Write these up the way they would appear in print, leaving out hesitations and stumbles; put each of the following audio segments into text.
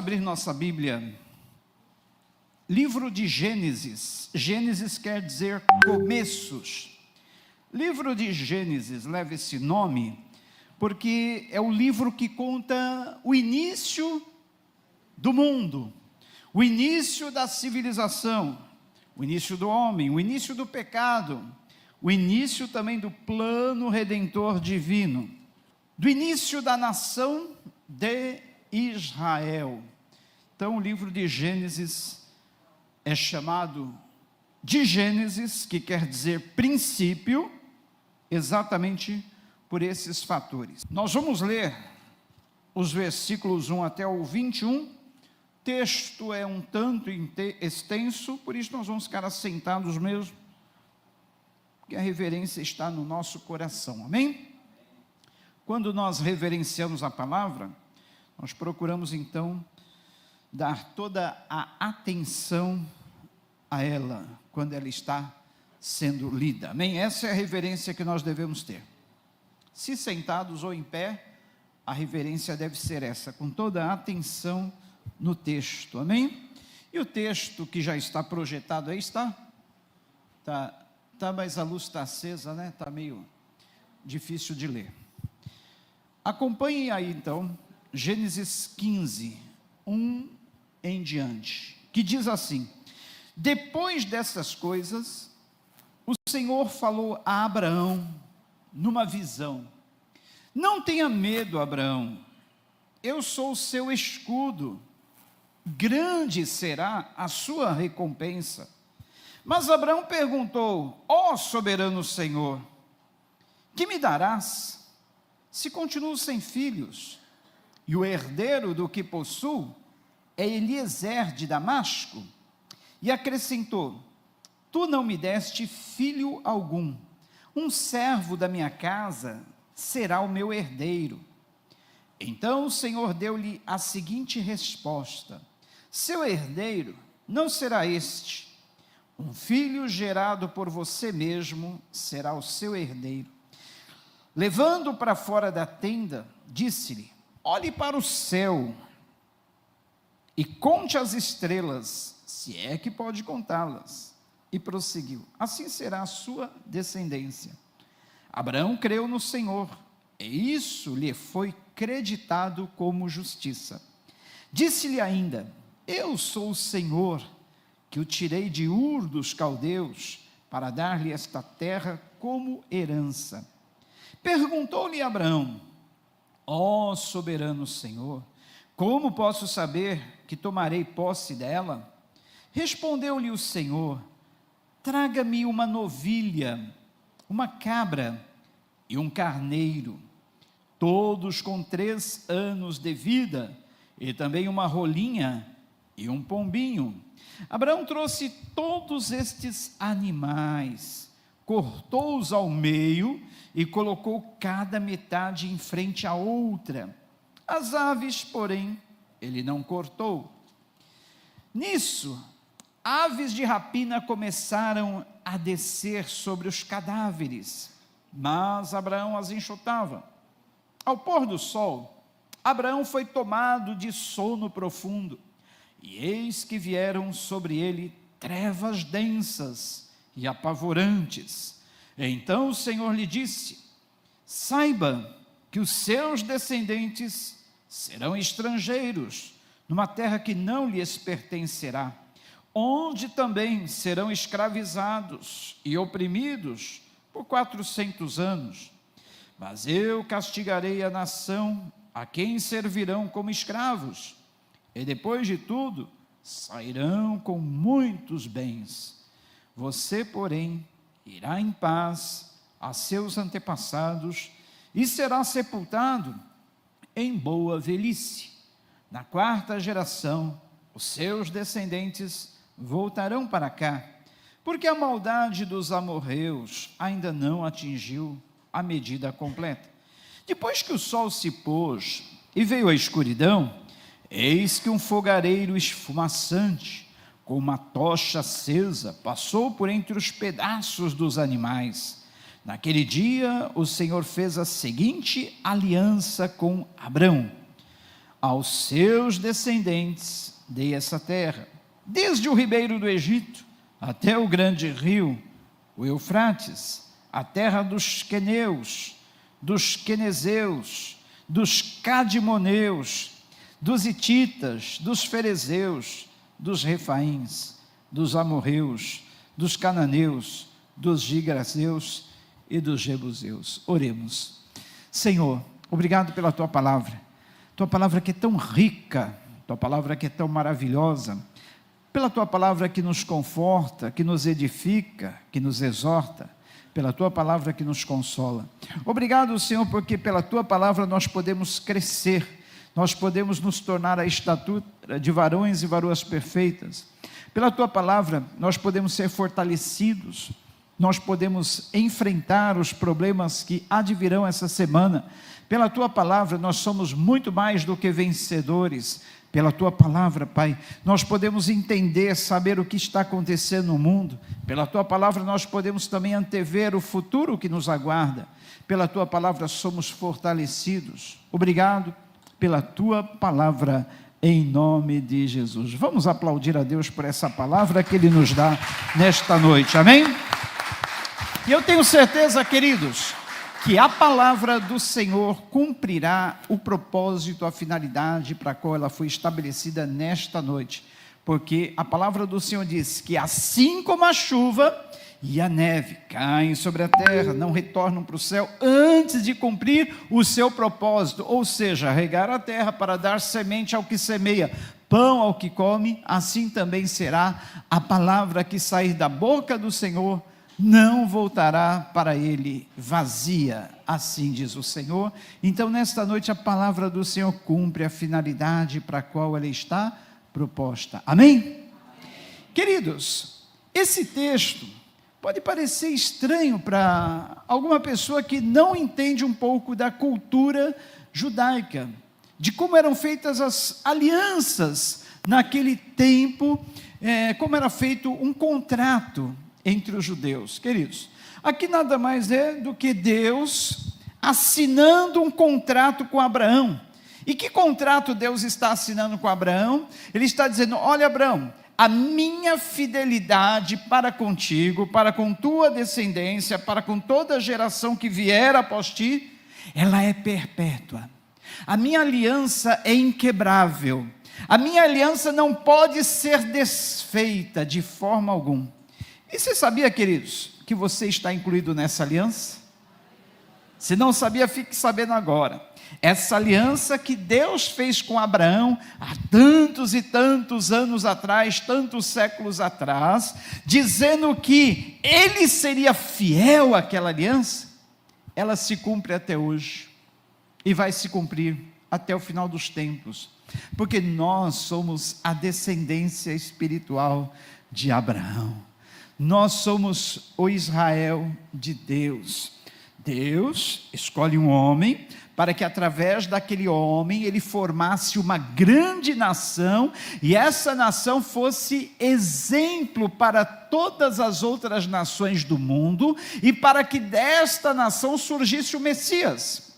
abrir nossa Bíblia, livro de Gênesis. Gênesis quer dizer começos. Livro de Gênesis leva esse nome porque é o livro que conta o início do mundo, o início da civilização, o início do homem, o início do pecado, o início também do plano redentor divino, do início da nação de Israel. Então o livro de Gênesis é chamado de Gênesis, que quer dizer princípio, exatamente por esses fatores. Nós vamos ler os versículos 1 até o 21, o texto é um tanto extenso, por isso nós vamos ficar assentados mesmo, porque a reverência está no nosso coração, amém? Quando nós reverenciamos a palavra, nós procuramos então dar toda a atenção a ela, quando ela está sendo lida, amém? Essa é a reverência que nós devemos ter. Se sentados ou em pé, a reverência deve ser essa, com toda a atenção no texto, amém? E o texto que já está projetado aí está, mas a luz está acesa, né? Está meio difícil de ler. Acompanhem aí então, Gênesis 15, 1 em diante, que diz assim: depois dessas coisas, o Senhor falou a Abraão numa visão: não tenha medo, Abraão, eu sou o seu escudo, grande será a sua recompensa. Mas Abraão perguntou: ó soberano Senhor, que me darás se continuo sem filhos, e o herdeiro do que possuo é Eliezer de Damasco? E acrescentou: tu não me deste filho algum, um servo da minha casa será o meu herdeiro. Então o Senhor deu-lhe a seguinte resposta: seu herdeiro não será este, um filho gerado por você mesmo será o seu herdeiro. Levando-o para fora da tenda, disse-lhe: olhe para o céu e conte as estrelas, se é que pode contá-las. E prosseguiu: assim será a sua descendência. Abraão creu no Senhor, e isso lhe foi creditado como justiça. Disse-lhe ainda: eu sou o Senhor, que o tirei de Ur dos caldeus, para dar-lhe esta terra como herança. Perguntou-lhe Abraão: ó soberano Senhor, como posso saber que tomarei posse dela? Respondeu-lhe o Senhor: traga-me uma novilha, uma cabra e um carneiro, todos com 3 anos de vida, e também uma rolinha e um pombinho. Abraão trouxe todos estes animais, cortou-os ao meio e colocou cada metade em frente à outra. As aves, porém, ele não cortou. Nisso, aves de rapina começaram a descer sobre os cadáveres, mas Abraão as enxotava. Ao pôr do sol, Abraão foi tomado de sono profundo, e eis que vieram sobre ele trevas densas e apavorantes. Então o Senhor lhe disse: saiba que os seus descendentes serão estrangeiros, numa terra que não lhes pertencerá, onde também serão escravizados e oprimidos por 400 anos. Mas eu castigarei a nação a quem servirão como escravos, e depois de tudo sairão com muitos bens. Você, porém, irá em paz a seus antepassados e será sepultado em boa velhice. Na 4ª geração, os seus descendentes voltarão para cá, porque a maldade dos amorreus ainda não atingiu a medida completa. Depois que o sol se pôs e veio a escuridão, eis que um fogareiro esfumaçante, com uma tocha acesa, passou por entre os pedaços dos animais. Naquele dia, o Senhor fez a seguinte aliança com Abrão: aos seus descendentes dei essa terra, desde o ribeiro do Egito até o grande rio, o Eufrates, a terra dos queneus, dos quenezeus, dos cadimoneus, dos hititas, dos ferezeus, dos refaíns, dos amorreus, dos cananeus, dos gigazeus e dos jebuseus. Oremos. Senhor, obrigado pela tua palavra que é tão rica, tua palavra que é tão maravilhosa, pela tua palavra que nos conforta, que nos edifica, que nos exorta, pela tua palavra que nos consola. Obrigado, Senhor, porque pela tua palavra nós podemos crescer, nós podemos nos tornar a estatura de varões e varoas perfeitas. Pela tua palavra nós podemos ser fortalecidos, nós podemos enfrentar os problemas que advirão essa semana. Pela tua palavra nós somos muito mais do que vencedores. Pela tua palavra, Pai, nós podemos entender, saber o que está acontecendo no mundo. Pela tua palavra nós podemos também antever o futuro que nos aguarda. Pela tua palavra somos fortalecidos. Obrigado pela tua palavra, em nome de Jesus. Vamos aplaudir a Deus por essa palavra que Ele nos dá nesta noite, amém? E eu tenho certeza, queridos, que a palavra do Senhor cumprirá o propósito, a finalidade para a qual ela foi estabelecida nesta noite, porque a palavra do Senhor diz que assim como a chuva e a neve caem sobre a terra, não retornam para o céu antes de cumprir o seu propósito, ou seja, regar a terra para dar semente ao que semeia, pão ao que come, assim também será a palavra que sair da boca do Senhor, não voltará para ele vazia, assim diz o Senhor. Então nesta noite a palavra do Senhor cumpre a finalidade para a qual ela está proposta, amém? Amém. Queridos, esse texto pode parecer estranho para alguma pessoa que não entende um pouco da cultura judaica, de como eram feitas as alianças naquele tempo, como era feito um contrato entre os judeus. Queridos, aqui nada mais é do que Deus assinando um contrato com Abraão. E que contrato Deus está assinando com Abraão? Ele está dizendo: olha, Abraão, a minha fidelidade para contigo, para com tua descendência, para com toda geração que vier após ti, ela é perpétua. A minha aliança é inquebrável. A minha aliança não pode ser desfeita de forma alguma. E você sabia, queridos, que você está incluído nessa aliança? Se não sabia, fique sabendo agora. Essa aliança que Deus fez com Abraão há tantos e tantos anos atrás, tantos séculos atrás, dizendo que ele seria fiel àquela aliança, ela se cumpre até hoje e vai se cumprir até o final dos tempos, porque nós somos a descendência espiritual de Abraão. Nós somos o Israel de Deus. Deus escolhe um homem para que através daquele homem ele formasse uma grande nação, e essa nação fosse exemplo para todas as outras nações do mundo, e para que desta nação surgisse o Messias.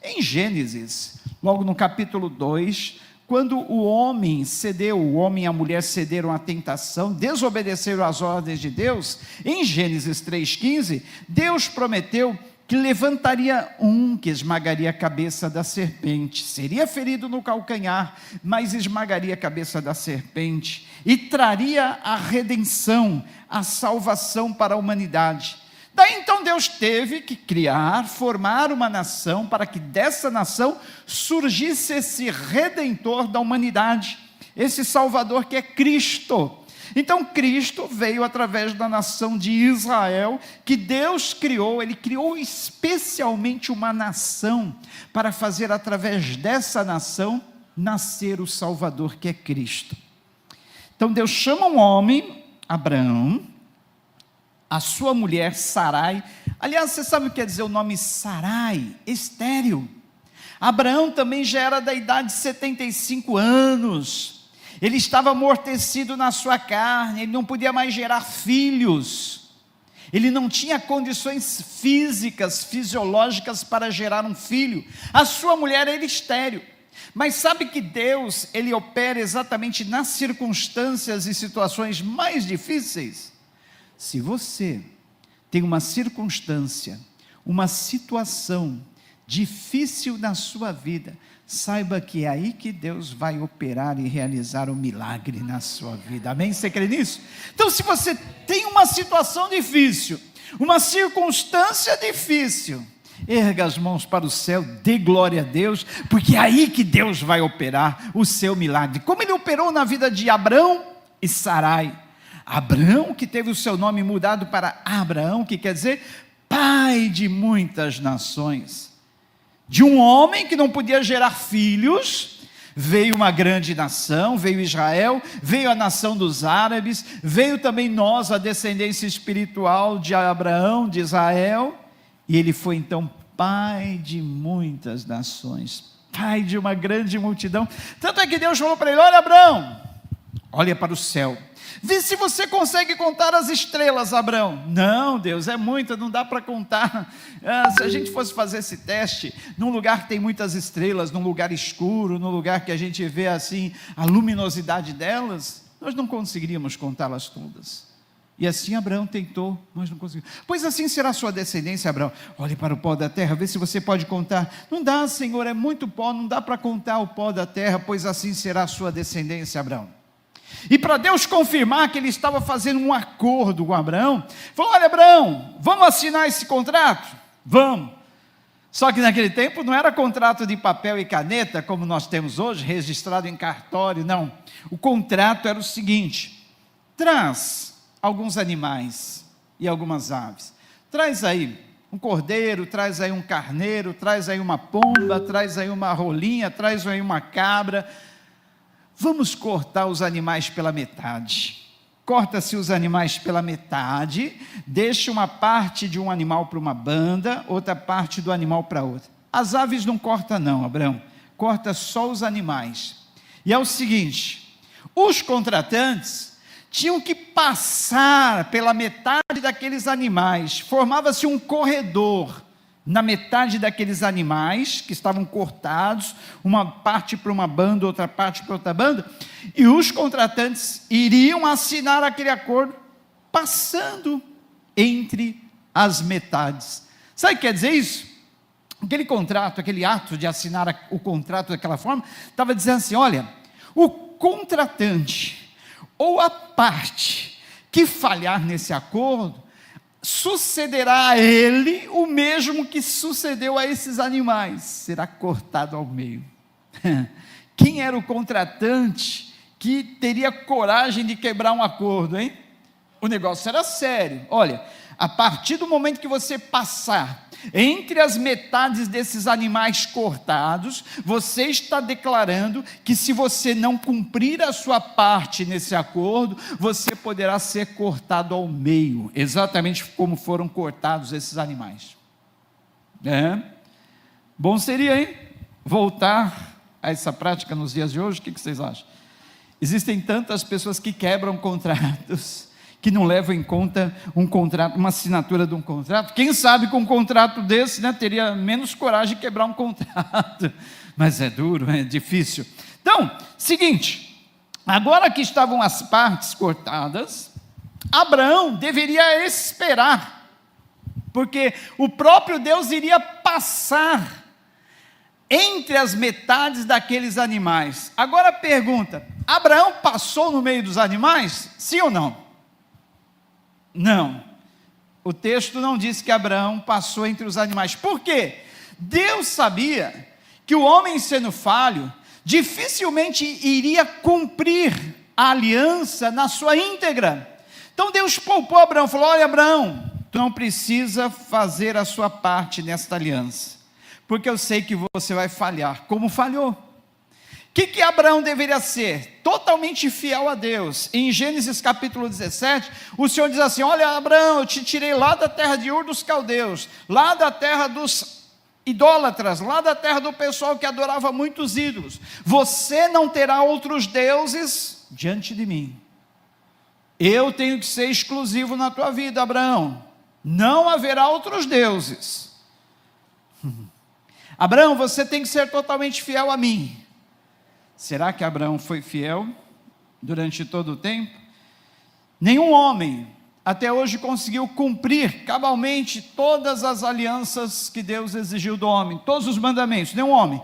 Em Gênesis, logo no capítulo 2, quando o homem e a mulher cederam à tentação, desobedeceram às ordens de Deus, em Gênesis 3,15, Deus prometeu que levantaria um que esmagaria a cabeça da serpente, seria ferido no calcanhar, mas esmagaria a cabeça da serpente, e traria a redenção, a salvação para a humanidade. Daí então Deus teve que formar uma nação, para que dessa nação surgisse esse Redentor da humanidade, esse Salvador que é Cristo. Então Cristo veio através da nação de Israel, que Deus criou. Ele criou especialmente uma nação, para fazer através dessa nação, nascer o Salvador que é Cristo. Então Deus chama um homem, Abraão, a sua mulher Sarai. Aliás, você sabe o que quer dizer o nome Sarai? Estéril. Abraão também já era da idade de 75 anos, ele estava amortecido na sua carne, ele não podia mais gerar filhos, ele não tinha condições físicas, fisiológicas para gerar um filho. A sua mulher era estéril. Mas sabe que Deus, Ele opera exatamente nas circunstâncias e situações mais difíceis? Se você tem uma circunstância, uma situação difícil na sua vida, saiba que é aí que Deus vai operar e realizar o milagre na sua vida. Amém? Você crê nisso? Então, se você tem uma situação difícil, uma circunstância difícil, erga as mãos para o céu, dê glória a Deus, porque é aí que Deus vai operar o seu milagre. Como Ele operou na vida de Abrão e Sarai. Abrão, que teve o seu nome mudado para Abraão, que quer dizer pai de muitas nações. De um homem que não podia gerar filhos, veio uma grande nação, veio Israel, veio a nação dos árabes, veio também nós, a descendência espiritual de Abraão, de Israel, e ele foi então pai de muitas nações, pai de uma grande multidão. Tanto é que Deus falou para ele: olha, Abraão, olha para o céu, vê se você consegue contar as estrelas, Abraão. Não, Deus, é muita, não dá para contar. Se a gente fosse fazer esse teste num lugar que tem muitas estrelas, num lugar escuro, num lugar que a gente vê assim a luminosidade delas, nós não conseguiríamos contá-las todas. E assim Abraão tentou, mas não conseguiu. Pois assim será a sua descendência, Abraão. Olhe para o pó da terra, vê se você pode contar. Não dá, Senhor, é muito pó, não dá para contar o pó da terra, pois assim será a sua descendência, Abraão. E para Deus confirmar que Ele estava fazendo um acordo com Abraão, falou: olha, Abraão, vamos assinar esse contrato? Vamos. Só que naquele tempo não era contrato de papel e caneta, como nós temos hoje, registrado em cartório, não. O contrato era o seguinte: traz alguns animais e algumas aves, traz aí um cordeiro, traz aí um carneiro, traz aí uma pomba, traz aí uma rolinha, traz aí uma cabra. Vamos cortar os animais pela metade. Corta-se os animais pela metade, deixa uma parte de um animal para uma banda, outra parte do animal para outra. As aves não corta não, Abraão, corta só os animais. E é o seguinte: os contratantes tinham que passar pela metade daqueles animais, formava-se um corredor na metade daqueles animais que estavam cortados, uma parte para uma banda, outra parte para outra banda, e os contratantes iriam assinar aquele acordo passando entre as metades. Sabe o que quer dizer isso? Aquele contrato, aquele ato de assinar o contrato daquela forma, estava dizendo assim: olha, o contratante ou a parte que falhar nesse acordo, sucederá a ele o mesmo que sucedeu a esses animais, será cortado ao meio. Quem era o contratante que teria coragem de quebrar um acordo, hein? O negócio era sério. Olha, a partir do momento que você passar entre as metades desses animais cortados, você está declarando que se você não cumprir a sua parte nesse acordo, você poderá ser cortado ao meio, exatamente como foram cortados esses animais. Bom seria, hein? Voltar a essa prática nos dias de hoje. O que vocês acham? Existem tantas pessoas que quebram contratos, que não levam em conta um contrato, uma assinatura de um contrato. Quem sabe com um contrato desse, teria menos coragem de quebrar um contrato. Mas é duro, é difícil. Então, seguinte, agora que estavam as partes cortadas, Abraão deveria esperar, porque o próprio Deus iria passar entre as metades daqueles animais. Agora a pergunta: Abraão passou no meio dos animais? Sim ou não? Não, o texto não diz que Abraão passou entre os animais. Por quê? Deus sabia que o homem, sendo falho, dificilmente iria cumprir a aliança na sua íntegra. Então Deus poupou Abraão, falou: olha, Abraão, tu não precisa fazer a sua parte nesta aliança, porque eu sei que você vai falhar, como falhou. O que Abraão deveria ser? Totalmente fiel a Deus. Em Gênesis capítulo 17, o Senhor diz assim: olha, Abraão, eu te tirei lá da terra de Ur dos Caldeus, lá da terra dos idólatras, lá da terra do pessoal que adorava muitos ídolos. Você não terá outros deuses diante de mim. Eu tenho que ser exclusivo na tua vida, Abraão. Não haverá outros deuses. Abraão, você tem que ser totalmente fiel a mim. Será que Abraão foi fiel durante todo o tempo? Nenhum homem até hoje conseguiu cumprir cabalmente todas as alianças que Deus exigiu do homem, todos os mandamentos, nenhum homem.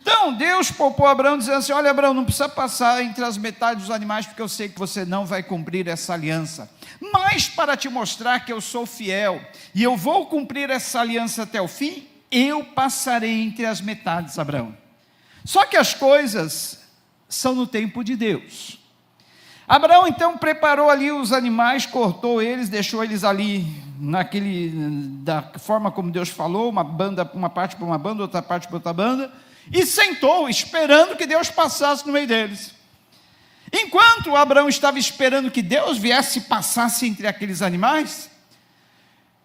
Então Deus poupou Abraão dizendo assim: olha, Abraão, não precisa passar entre as metades dos animais, porque eu sei que você não vai cumprir essa aliança, mas para te mostrar que eu sou fiel, e eu vou cumprir essa aliança até o fim, eu passarei entre as metades, Abraão. Só que as coisas são no tempo de Deus. Abraão então preparou ali os animais, cortou eles, deixou eles ali da forma como Deus falou, uma parte para uma banda, outra parte para outra banda, e sentou esperando que Deus passasse no meio deles. Enquanto Abraão estava esperando que Deus viesse e passasse entre aqueles animais,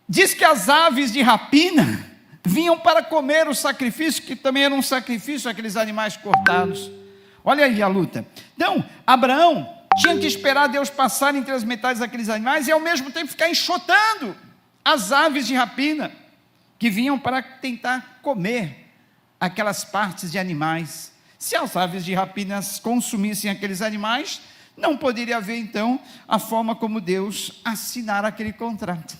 diz que as aves de rapina vinham para comer o sacrifício, que também era um sacrifício, aqueles animais cortados. Olha aí a luta. Então, Abraão tinha que esperar Deus passar entre as metades daqueles animais e ao mesmo tempo ficar enxotando as aves de rapina que vinham para tentar comer aquelas partes de animais. Se as aves de rapina consumissem aqueles animais, não poderia haver então a forma como Deus assinara aquele contrato.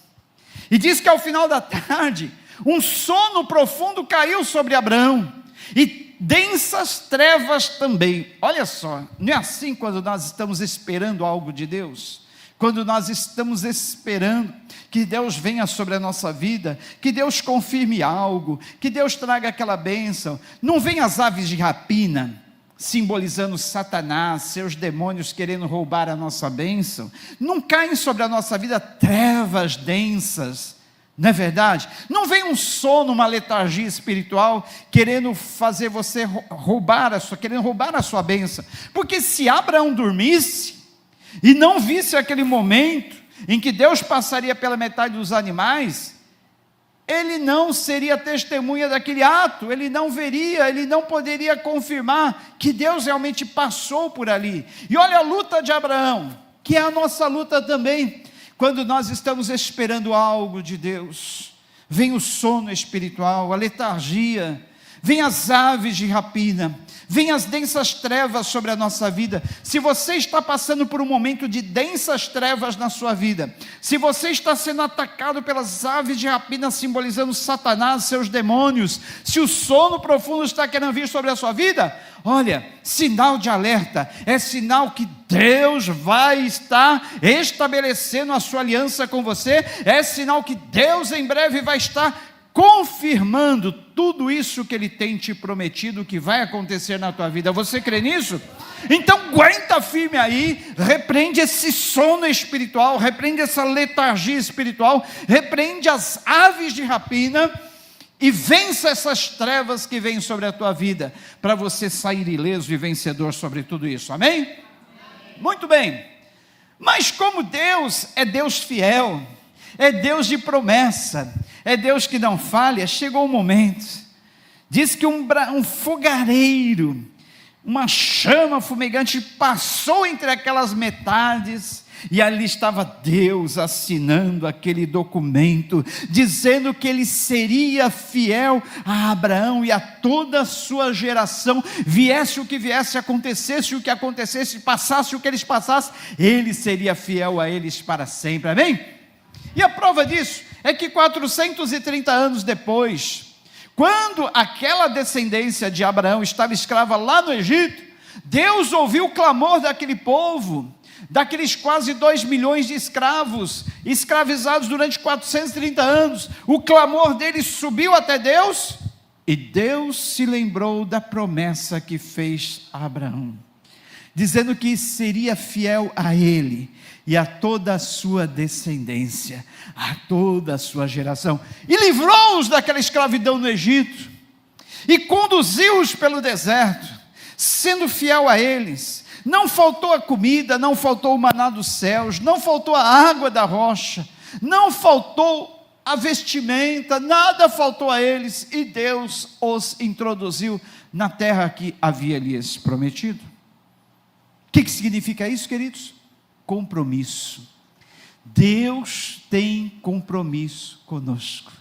E diz que ao final da tarde, um sono profundo caiu sobre Abraão, e densas trevas também. Olha só, não é assim quando nós estamos esperando algo de Deus? Quando nós estamos esperando que Deus venha sobre a nossa vida, que Deus confirme algo, que Deus traga aquela bênção, não vem as aves de rapina, simbolizando Satanás, seus demônios querendo roubar a nossa bênção, não caem sobre a nossa vida trevas densas, não é verdade? Não vem um sono, uma letargia espiritual, querendo fazer você querendo roubar a sua bênção, porque se Abraão dormisse, e não visse aquele momento, em que Deus passaria pela metade dos animais, ele não seria testemunha daquele ato, ele não veria, ele não poderia confirmar, que Deus realmente passou por ali. E olha a luta de Abraão, que é a nossa luta também, quando nós estamos esperando algo de Deus, vem o sono espiritual, a letargia, vem as aves de rapina, vem as densas trevas sobre a nossa vida. Se você está passando por um momento de densas trevas na sua vida, se você está sendo atacado pelas aves de rapina, simbolizando Satanás, seus demônios, se o sono profundo está querendo vir sobre a sua vida, olha, sinal de alerta, é sinal que Deus vai estar estabelecendo a sua aliança com você, é sinal que Deus em breve vai estar confirmando tudo isso que Ele tem te prometido que vai acontecer na tua vida. Você crê nisso? Então aguenta firme aí, repreende esse sono espiritual, repreende essa letargia espiritual, repreende as aves de rapina e vença essas trevas que vêm sobre a tua vida, para você sair ileso e vencedor sobre tudo isso. Amém? Amém. Muito bem, mas como Deus é Deus fiel, é Deus de promessa, é Deus que não falha, chegou o momento, diz que um fogareiro, uma chama fumegante passou entre aquelas metades, e ali estava Deus assinando aquele documento, dizendo que Ele seria fiel a Abraão e a toda a sua geração, viesse o que viesse, acontecesse o que acontecesse, passasse o que eles passassem, Ele seria fiel a eles para sempre. Amém? E a prova disso é que 430 anos depois, quando aquela descendência de Abraão estava escrava lá no Egito, Deus ouviu o clamor daquele povo, daqueles quase 2 milhões de escravos, escravizados durante 430 anos, o clamor deles subiu até Deus, e Deus se lembrou da promessa que fez a Abraão, dizendo que seria fiel a ele, e a toda a sua descendência, a toda a sua geração, e livrou-os daquela escravidão no Egito, e conduziu-os pelo deserto, sendo fiel a eles. Não faltou a comida, não faltou o maná dos céus, não faltou a água da rocha, não faltou a vestimenta, nada faltou a eles, e Deus os introduziu na terra que havia lhes prometido. O que significa isso, queridos? Compromisso. Deus tem compromisso conosco.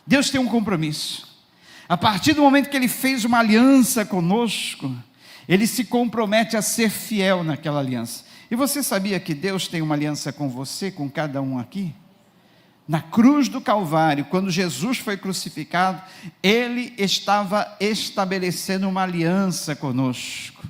Deus tem um compromisso. A partir do momento que Ele fez uma aliança conosco, Ele se compromete a ser fiel naquela aliança. E você sabia que Deus tem uma aliança com você, com cada um aqui? Na cruz do Calvário, quando Jesus foi crucificado, Ele estava estabelecendo uma aliança conosco,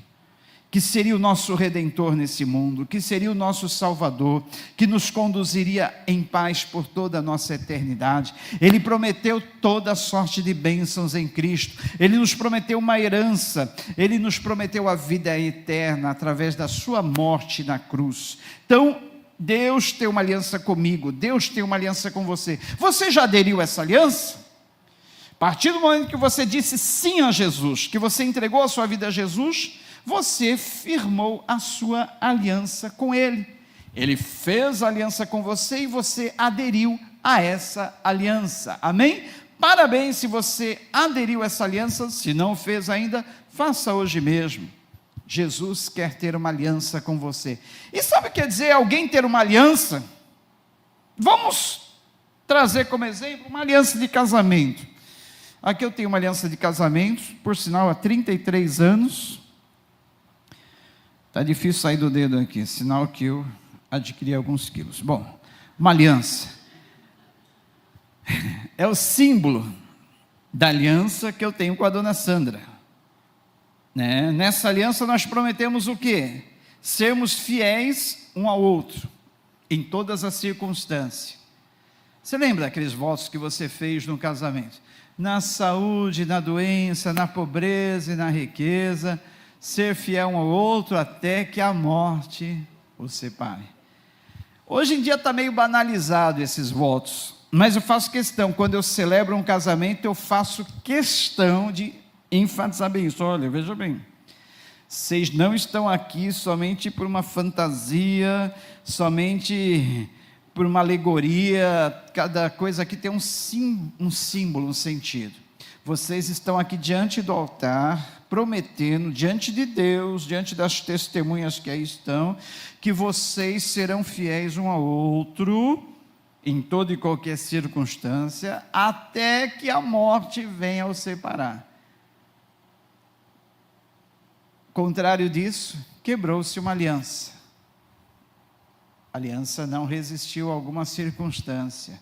que seria o nosso Redentor nesse mundo, que seria o nosso Salvador, que nos conduziria em paz por toda a nossa eternidade. Ele prometeu toda sorte de bênçãos em Cristo, Ele nos prometeu uma herança, Ele nos prometeu a vida eterna, através da sua morte na cruz. Então, Deus tem uma aliança comigo, Deus tem uma aliança com você. Você já aderiu a essa aliança? A partir do momento que você disse sim a Jesus, que você entregou a sua vida a Jesus, você firmou a sua aliança com Ele. Ele fez a aliança com você e você aderiu a essa aliança. Amém? Parabéns se você aderiu a essa aliança. Se não fez ainda, faça hoje mesmo. Jesus quer ter uma aliança com você. E sabe o que quer dizer alguém ter uma aliança? Vamos trazer como exemplo uma aliança de casamento. Aqui eu tenho uma aliança de casamento, por sinal há 33 anos. Está difícil sair do dedo aqui, sinal que eu adquiri alguns quilos. Bom, uma aliança é o símbolo da aliança que eu tenho com a dona Sandra. Nessa aliança nós prometemos o quê? Sermos fiéis um ao outro, em todas as circunstâncias. Você lembra daqueles votos que você fez no casamento? Na saúde, na doença, na pobreza e na riqueza, ser fiel um ao outro até que a morte os separe. Hoje em dia está meio banalizado esses votos, mas eu faço questão, quando eu celebro um casamento, eu faço questão de enfatizar bem isso. Olha, veja bem, vocês não estão aqui somente por uma fantasia, somente por uma alegoria, cada coisa aqui tem um símbolo, um sentido. Vocês estão aqui diante do altar, prometendo, diante de Deus, diante das testemunhas que aí estão, que vocês serão fiéis um ao outro, em toda e qualquer circunstância, até que a morte venha os separar. Contrário disso, quebrou-se uma aliança. A aliança não resistiu a alguma circunstância.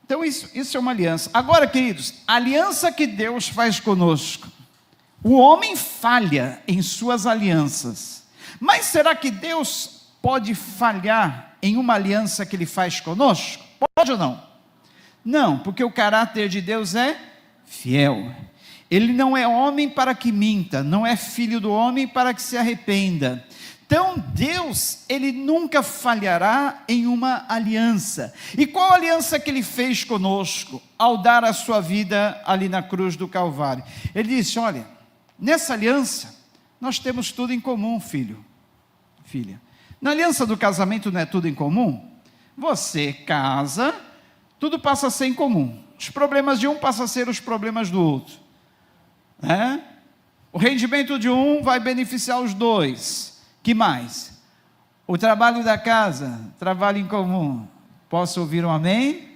Então isso é uma aliança. Agora, queridos, a aliança que Deus faz conosco, o homem falha em suas alianças, mas será que Deus pode falhar em uma aliança que Ele faz conosco? Pode ou não? Não, porque o caráter de Deus é fiel. Ele não é homem para que minta, não é filho do homem para que se arrependa. Então Deus, Ele nunca falhará em uma aliança. E qual a aliança que Ele fez conosco, ao dar a sua vida ali na cruz do Calvário? Ele disse, olha, nessa aliança, nós temos tudo em comum, filho, filha. Na aliança do casamento não é tudo em comum? Você casa, tudo passa a ser em comum. Os problemas de um passam a ser os problemas do outro. O rendimento de um vai beneficiar os dois. Que mais? O trabalho da casa, trabalho em comum. Posso ouvir um amém?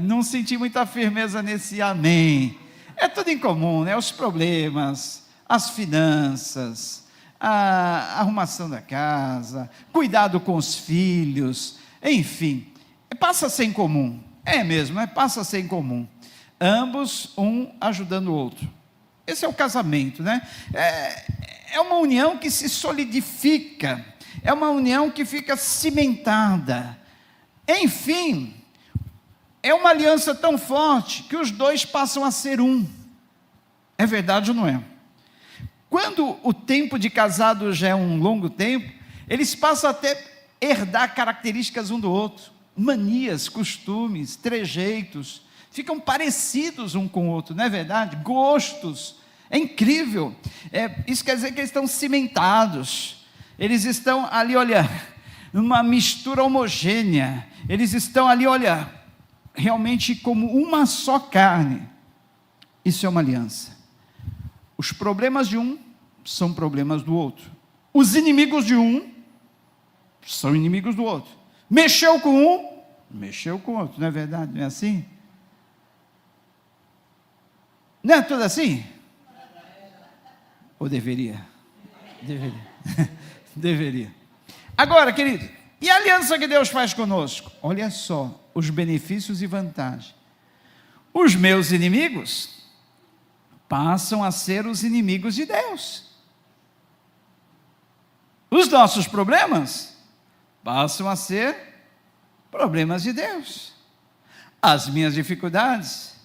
Não senti muita firmeza nesse amém. É tudo em comum, né? Os problemas, as finanças, a arrumação da casa, cuidado com os filhos, enfim, passa a ser em comum. É mesmo, passa a ser em comum. Ambos, um ajudando o outro. Esse é o casamento, né? É uma união que se solidifica, é uma união que fica cimentada. Enfim, é uma aliança tão forte que os dois passam a ser um. É verdade ou não é? Quando o tempo de casado já é um longo tempo, eles passam a ter, herdar características um do outro, manias, costumes, trejeitos, ficam parecidos um com o outro, não é verdade? Gostos, é incrível. Isso quer dizer que eles estão cimentados, eles estão ali, olha, numa mistura homogênea, eles estão ali, olha, realmente como uma só carne. Isso é uma aliança. Os problemas de um são problemas do outro, os inimigos de um são inimigos do outro. Mexeu com um, mexeu com o outro, não é verdade? Não é assim? Não é tudo assim? Ou deveria? Deveria. Deveria. Agora, querido, e a aliança que Deus faz conosco? Olha só, os benefícios e vantagens. Os meus inimigos passam a ser os inimigos de Deus. Os nossos problemas passam a ser problemas de Deus. As minhas dificuldades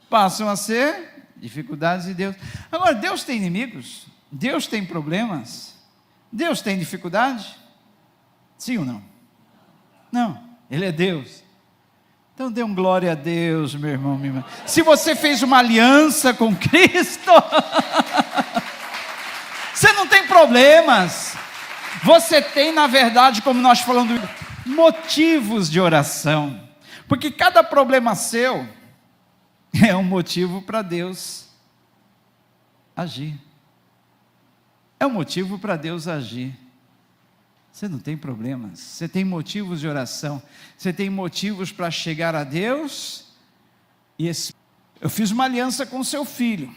passam a ser dificuldades de Deus. Agora, Deus tem inimigos? Deus tem problemas? Deus tem dificuldade? Sim ou não? Não, Ele é Deus. Então dê um glória a Deus, meu irmão, minha irmã. Se você fez uma aliança com Cristo, você não tem problemas. Você tem, na verdade, como nós falamos, motivos de oração. Porque cada problema seu é um motivo para Deus agir. É um motivo para Deus agir. Você não tem problemas, você tem motivos de oração, você tem motivos para chegar a Deus. Eu fiz uma aliança com seu filho.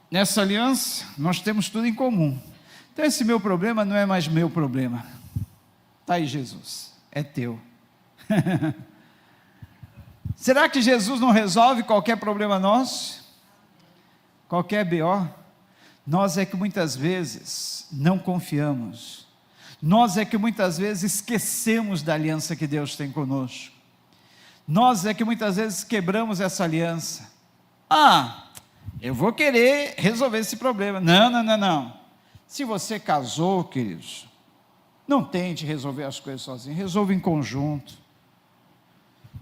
Nessa aliança, nós temos tudo em comum. Então esse meu problema não é mais meu problema. Está aí Jesus, é teu. Será que Jesus não resolve qualquer problema nosso? Qualquer BO? Nós é que muitas vezes não confiamos. Nós é que muitas vezes esquecemos da aliança que Deus tem conosco. Nós é que muitas vezes quebramos essa aliança. Eu vou querer resolver esse problema. Não. Se você casou, queridos, não tente resolver as coisas sozinho, resolva em conjunto.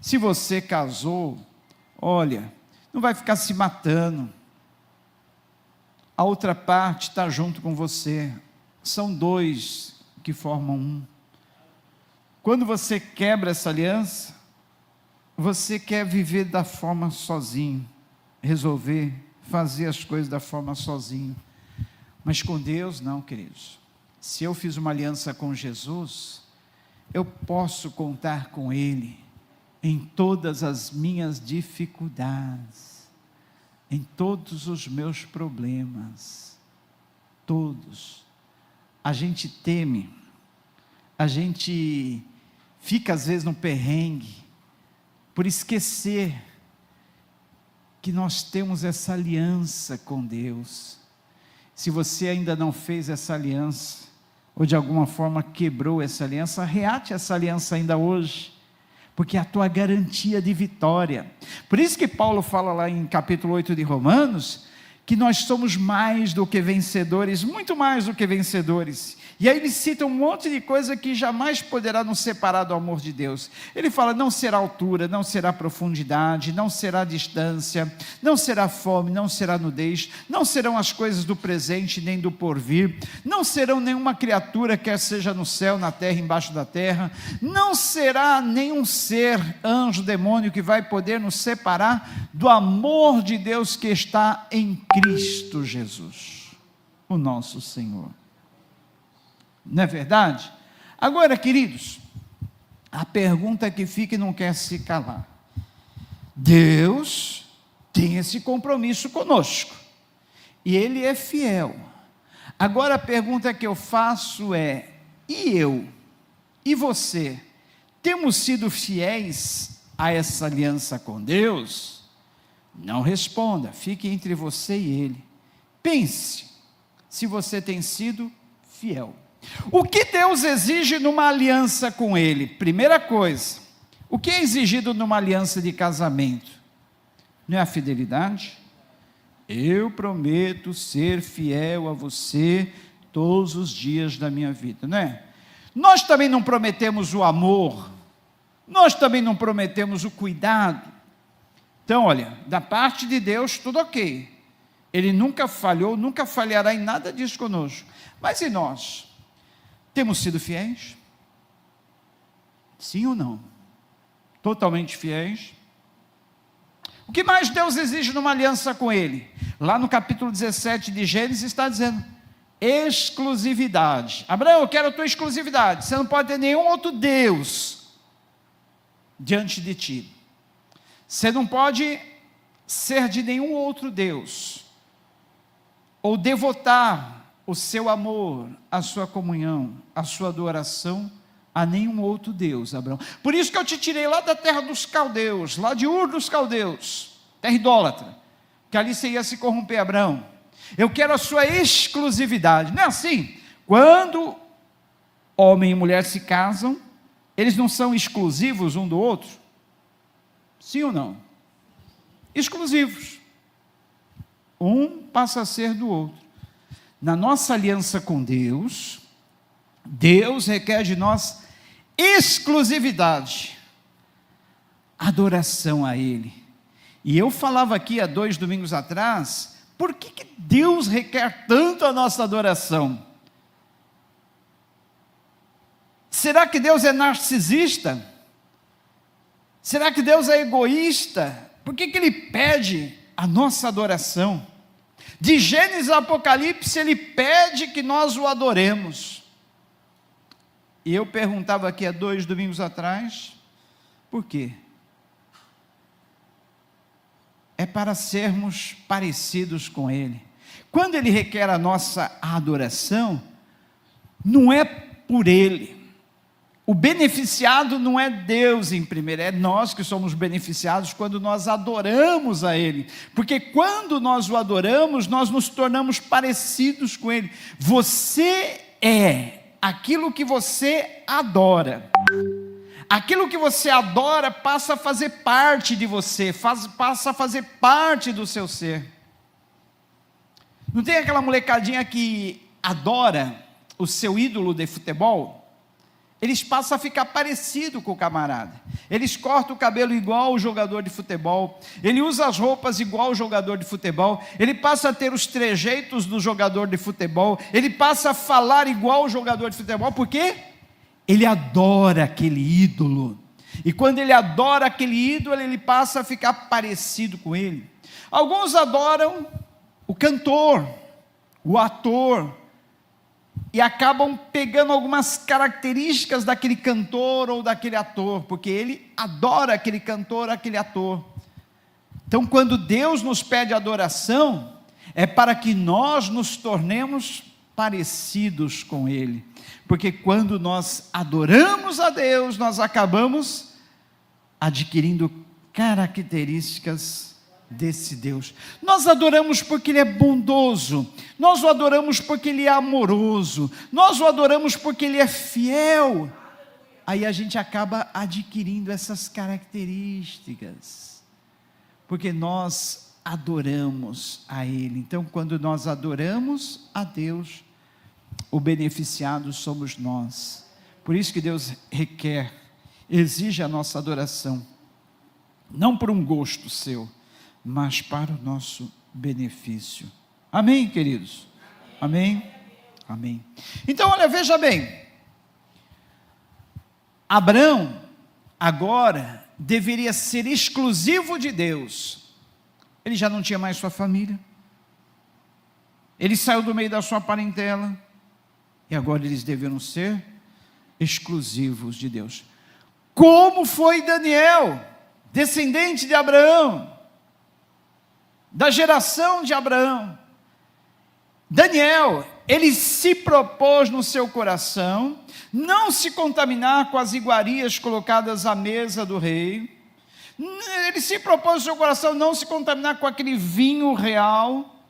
Se você casou, olha, não vai ficar se matando. A outra parte está junto com você. São dois que formam um. Quando você quebra essa aliança, você quer viver da forma sozinho, resolver, fazer as coisas da forma sozinho. Mas com Deus não, queridos. Se eu fiz uma aliança com Jesus, eu posso contar com Ele em todas as minhas dificuldades, em todos os meus problemas, todos. A gente teme, a gente fica às vezes no perrengue, por esquecer que nós temos essa aliança com Deus. Se você ainda não fez essa aliança, ou de alguma forma quebrou essa aliança, reate essa aliança ainda hoje, porque é a tua garantia de vitória. Por isso que Paulo fala lá em capítulo 8 de Romanos, que nós somos mais do que vencedores, muito mais do que vencedores. E aí ele cita um monte de coisa que jamais poderá nos separar do amor de Deus. Ele fala, não será altura, não será profundidade, não será distância, não será fome, não será nudez, não serão as coisas do presente nem do porvir, não serão nenhuma criatura, quer seja no céu, na terra, embaixo da terra, não será nenhum ser, anjo, demônio, que vai poder nos separar do amor de Deus que está em Cristo Jesus, o nosso Senhor. Não é verdade? Agora, queridos, a pergunta que fica e não quer se calar. Deus tem esse compromisso conosco, e Ele é fiel. Agora a pergunta que eu faço é, e eu, e você, temos sido fiéis a essa aliança com Deus? Não responda, fique entre você e Ele. Pense, se você tem sido fiel. O que Deus exige numa aliança com Ele? Primeira coisa, o que é exigido numa aliança de casamento? Não é a fidelidade? Eu prometo ser fiel a você todos os dias da minha vida, não é? Nós também não prometemos o amor, nós também não prometemos o cuidado. Então, olha, da parte de Deus, tudo ok. Ele nunca falhou, nunca falhará em nada disso conosco. Mas e nós? Temos sido fiéis? Sim ou não? Totalmente fiéis? O que mais Deus exige numa aliança com Ele? Lá no capítulo 17 de Gênesis está dizendo, exclusividade. Abraão, eu quero a tua exclusividade. Você não pode ter nenhum outro Deus diante de ti. Você não pode ser de nenhum outro Deus, ou devotar o seu amor, a sua comunhão, a sua adoração a nenhum outro Deus, Abraão. Por isso que eu te tirei lá da terra dos caldeus, lá de Ur dos caldeus, terra idólatra, que ali você ia se corromper, Abraão. Eu quero a sua exclusividade. Não é assim? Quando homem e mulher se casam, eles não são exclusivos um do outro? Sim ou não? Exclusivos. Um passa a ser do outro. Na nossa aliança com Deus, Deus requer de nós exclusividade, adoração a Ele. E eu falava aqui há 2 domingos atrás, por que Deus requer tanto a nossa adoração? Será que Deus é narcisista? Será que Deus é egoísta? Por que Ele pede a nossa adoração? De Gênesis a Apocalipse, Ele pede que nós o adoremos. E eu perguntava aqui há 2 domingos atrás, por quê? É para sermos parecidos com Ele. Quando Ele requer a nossa adoração, não é por Ele. O beneficiado não é Deus em primeiro, é nós que somos beneficiados quando nós adoramos a Ele. Porque quando nós o adoramos, nós nos tornamos parecidos com Ele. Você é aquilo que você adora. Aquilo que você adora passa a fazer parte de você, passa a fazer parte do seu ser. Não tem aquela molecadinha que adora o seu ídolo de futebol? Eles passam a ficar parecido com o camarada. Eles cortam o cabelo igual o jogador de futebol. Ele usa as roupas igual o jogador de futebol. Ele passa a ter os trejeitos do jogador de futebol. Ele passa a falar igual o jogador de futebol. Por quê? Ele adora aquele ídolo. E quando ele adora aquele ídolo, ele passa a ficar parecido com ele. Alguns adoram o cantor, o ator, e acabam pegando algumas características daquele cantor ou daquele ator, porque ele adora aquele cantor, aquele ator. Então, quando Deus nos pede adoração, é para que nós nos tornemos parecidos com Ele, porque quando nós adoramos a Deus, nós acabamos adquirindo características desse Deus. Nós adoramos porque Ele é bondoso, nós o adoramos porque Ele é amoroso, nós o adoramos porque Ele é fiel. Aí a gente acaba adquirindo essas características, porque nós adoramos a Ele. Então, quando nós adoramos a Deus, o beneficiado somos nós. Por isso que Deus requer, exige a nossa adoração, não por um gosto seu, mas para o nosso benefício. Amém, queridos? Amém? Amém. Então, olha, veja bem, Abraão agora deveria ser exclusivo de Deus. Ele já não tinha mais sua família, ele saiu do meio da sua parentela, e agora eles deveriam ser exclusivos de Deus. Como foi Daniel, descendente de Abraão, da geração de Abraão. Daniel, ele se propôs no seu coração não se contaminar com as iguarias colocadas à mesa do rei. Ele se propôs no seu coração não se contaminar com aquele vinho real,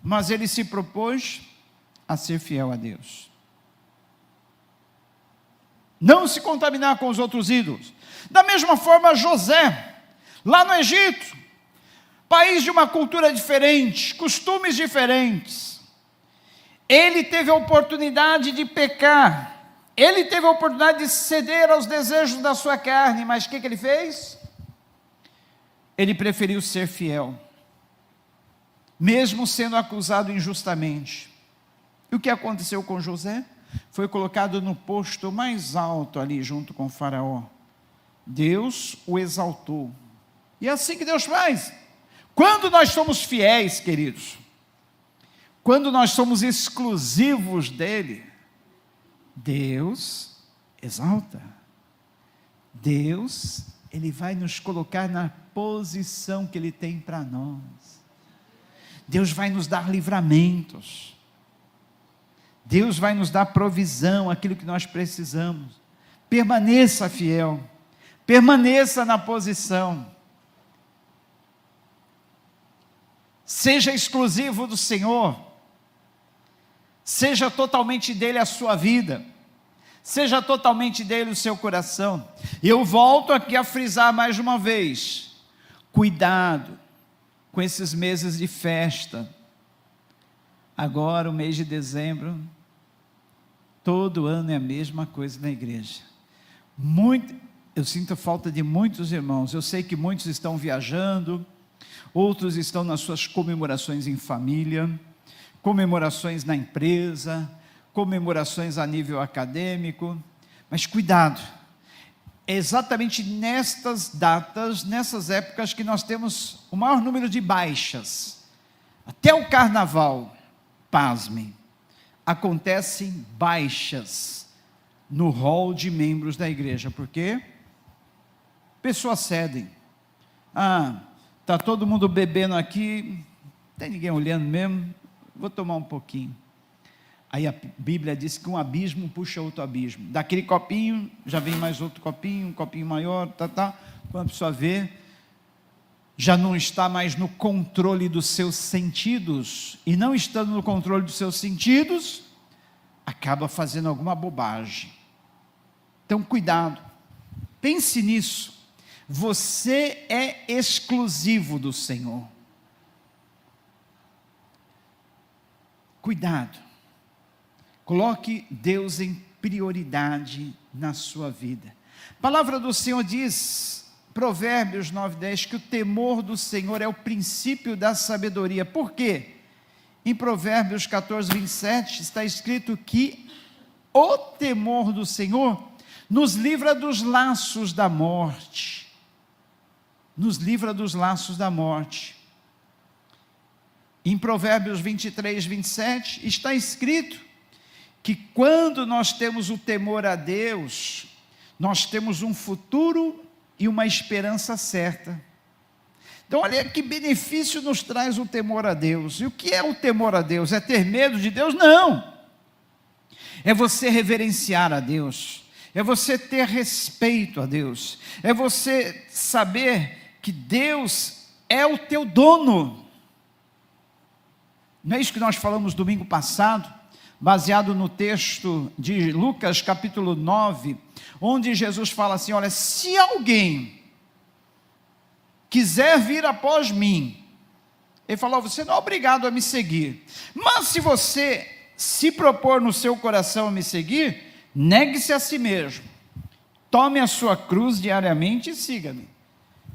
mas ele se propôs a ser fiel a Deus. Não se contaminar com os outros ídolos. Da mesma forma, José, lá no Egito, país de uma cultura diferente, costumes diferentes, ele teve a oportunidade de pecar, ele teve a oportunidade de ceder aos desejos da sua carne, mas o que ele fez? Ele preferiu ser fiel, mesmo sendo acusado injustamente. E o que aconteceu com José? Foi colocado no posto mais alto ali junto com o faraó. Deus o exaltou. E é assim que Deus faz. Quando nós somos fiéis, queridos, quando nós somos exclusivos dele, Deus exalta, Deus Ele vai nos colocar na posição que Ele tem para nós. Deus vai nos dar livramentos. Deus vai nos dar provisão, aquilo que nós precisamos. Permaneça fiel. Permaneça na posição. Seja exclusivo do Senhor. Seja totalmente dele a sua vida. Seja totalmente dele o seu coração. E eu volto aqui a frisar mais uma vez. Cuidado com esses meses de festa. Agora o mês de dezembro, todo ano é a mesma coisa na igreja. Eu sinto falta de muitos irmãos. Eu sei que muitos estão viajando, outros estão nas suas comemorações em família, comemorações na empresa, comemorações a nível acadêmico, mas cuidado, é exatamente nestas datas, nessas épocas que nós temos o maior número de baixas. Até o carnaval, pasmem, acontecem baixas no rol de membros da igreja, porque pessoas cedem. Está todo mundo bebendo aqui, não tem ninguém olhando mesmo, vou tomar um pouquinho. Aí a Bíblia diz que um abismo puxa outro abismo. Daquele copinho, já vem mais outro copinho, um copinho maior, Quando a pessoa vê, já não está mais no controle dos seus sentidos. E não estando no controle dos seus sentidos, acaba fazendo alguma bobagem. Então, cuidado. Pense nisso. Você é exclusivo do Senhor. Cuidado. Coloque Deus em prioridade na sua vida. A palavra do Senhor diz, Provérbios 9:10, que o temor do Senhor é o princípio da sabedoria. Por quê? Em Provérbios 14:27 está escrito que o temor do Senhor nos livra dos laços da morte. Nos livra dos laços da morte. Em Provérbios 23:27 está escrito que quando nós temos o temor a Deus, nós temos um futuro e uma esperança certa. Então olha que benefício nos traz o temor a Deus. E o que é o temor a Deus? É ter medo de Deus? Não. É você reverenciar a Deus. É você ter respeito a Deus. É você saber que Deus é o teu dono. Não é isso que nós falamos domingo passado? Baseado no texto de Lucas capítulo 9, onde Jesus fala assim, olha, se alguém quiser vir após mim, ele falou, você não é obrigado a me seguir, mas se você se propor no seu coração a me seguir, negue-se a si mesmo, tome a sua cruz diariamente e siga-me.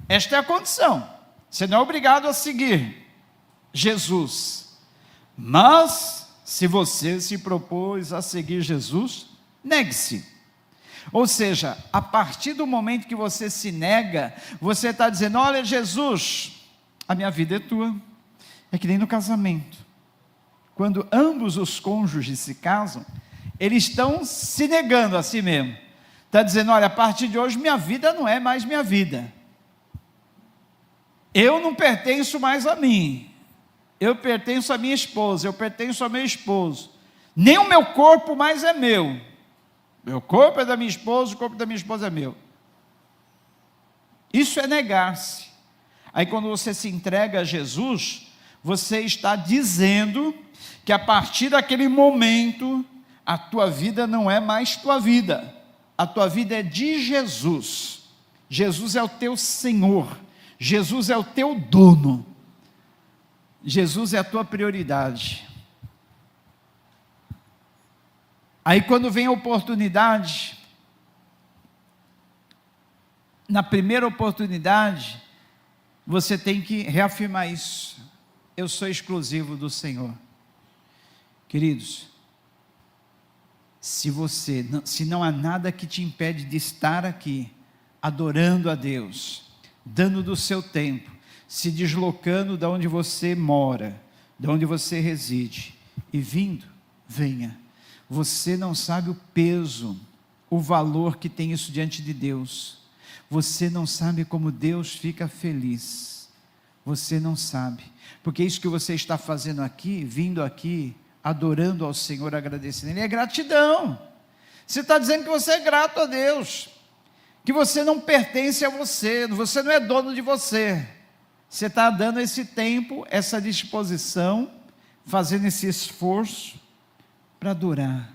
Esta é a condição, você não é obrigado a seguir Jesus, mas se você se propôs a seguir Jesus, negue-se. Ou seja, a partir do momento que você se nega, você está dizendo, olha Jesus, a minha vida é tua. É que nem no casamento. Quando ambos os cônjuges se casam, eles estão se negando a si mesmo. Está dizendo, olha, a partir de hoje minha vida não é mais minha vida. Eu não pertenço mais a mim. Eu pertenço à minha esposa, eu pertenço ao meu esposo. Nem o meu corpo mais é meu. Meu corpo é da minha esposa, o corpo da minha esposa é meu. Isso é negar-se. Aí quando você se entrega a Jesus, você está dizendo que a partir daquele momento, a tua vida não é mais tua vida. A tua vida é de Jesus. Jesus é o teu Senhor. Jesus é o teu dono. Jesus é a tua prioridade. Aí quando vem a oportunidade, na primeira oportunidade, você tem que reafirmar isso. Eu sou exclusivo do Senhor. Queridos, se não há nada que te impede de estar aqui, adorando a Deus, dando do seu tempo, se deslocando de onde você mora, de onde você reside, e vindo, venha. Você não sabe o peso, o valor que tem isso diante de Deus. Você não sabe como Deus fica feliz. Você não sabe. Porque isso que você está fazendo aqui, vindo aqui, adorando ao Senhor, agradecendo Ele, é gratidão. Você está dizendo que você é grato a Deus, que você não pertence a você, você não é dono de você. Você está dando esse tempo, essa disposição, fazendo esse esforço para adorar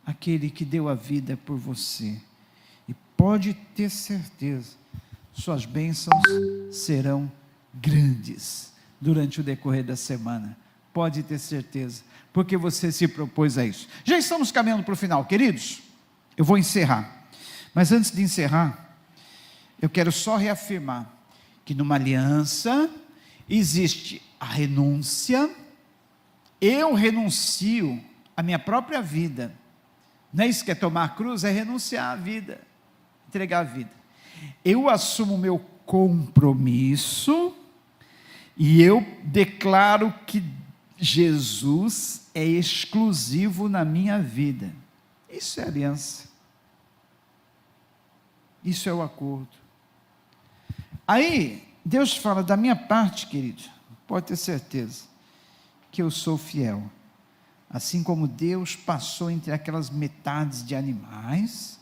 aquele que deu a vida por você. E pode ter certeza, suas bênçãos serão grandes durante o decorrer da semana. Pode ter certeza, porque você se propôs a isso. Já estamos caminhando para o final, queridos. Eu vou encerrar. Mas antes de encerrar, eu quero só reafirmar que numa aliança existe a renúncia. Eu renuncio a minha própria vida. Não é isso que é tomar a cruz? É renunciar à vida, entregar a vida. Eu assumo o meu compromisso e eu declaro que Jesus é exclusivo na minha vida. Isso é aliança. Isso é o acordo. Aí, Deus fala da minha parte, querido, pode ter certeza, que eu sou fiel. Assim como Deus passou entre aquelas metades de animais,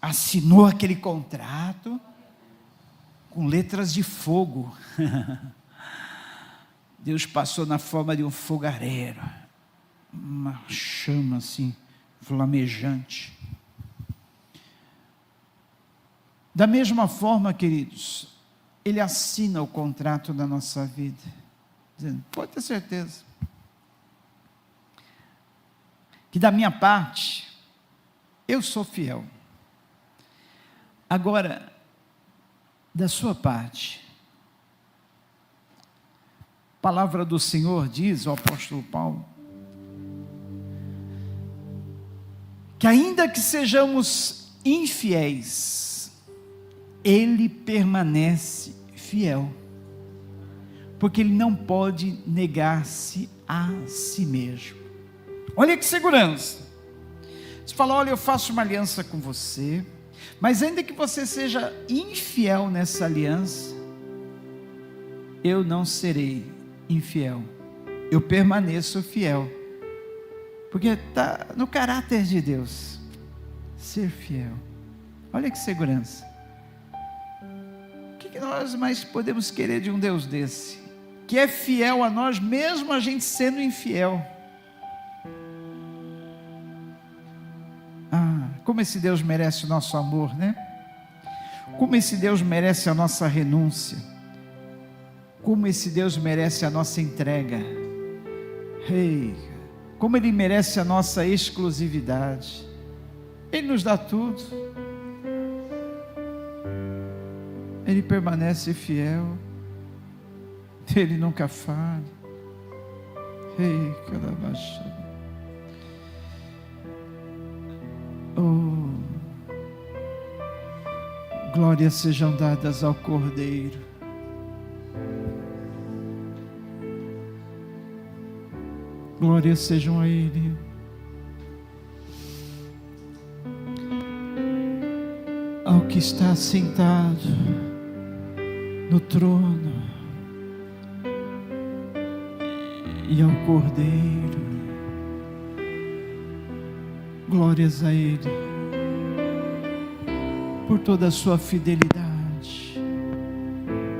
assinou aquele contrato com letras de fogo. Deus passou na forma de um fogareiro, uma chama assim, flamejante. Da mesma forma, queridos, Ele assina o contrato da nossa vida, dizendo, pode ter certeza, que da minha parte, eu sou fiel. Agora, da sua parte, a palavra do Senhor diz, o apóstolo Paulo, que ainda que sejamos infiéis, Ele permanece fiel, porque Ele não pode negar-se a si mesmo. Olha que segurança. Você fala, olha, eu faço uma aliança com você, mas ainda que você seja infiel nessa aliança, eu não serei infiel, eu permaneço fiel, porque está no caráter de Deus, ser fiel. Olha que segurança. O que nós mais podemos querer de um Deus desse, que é fiel a nós, mesmo a gente sendo infiel? Como esse Deus merece o nosso amor, né? Como esse Deus merece a nossa renúncia. Como esse Deus merece a nossa entrega. Como Ele merece a nossa exclusividade. Ele nos dá tudo. Ele permanece fiel. Ele nunca falha. Calabaixa. Oh, glórias sejam dadas ao Cordeiro. Glórias sejam a Ele. Ao que está sentado no trono e ao Cordeiro. Glórias a Ele, por toda a sua fidelidade,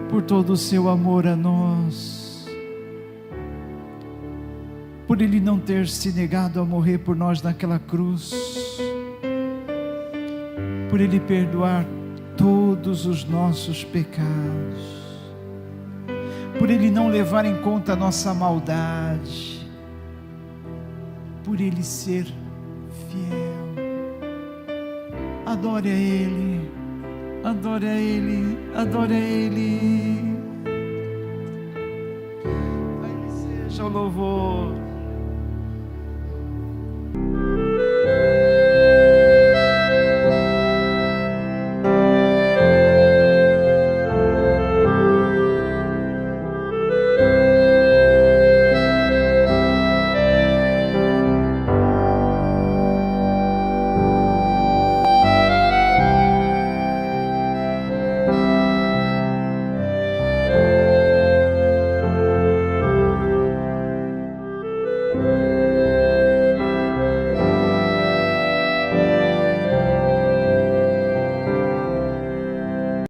por todo o seu amor a nós, por Ele não ter se negado a morrer por nós naquela cruz, por Ele perdoar todos os nossos pecados, por Ele não levar em conta a nossa maldade, por Ele ser fiel. Adore a Ele, adore a Ele, adore a Ele. A Ele seja o louvor.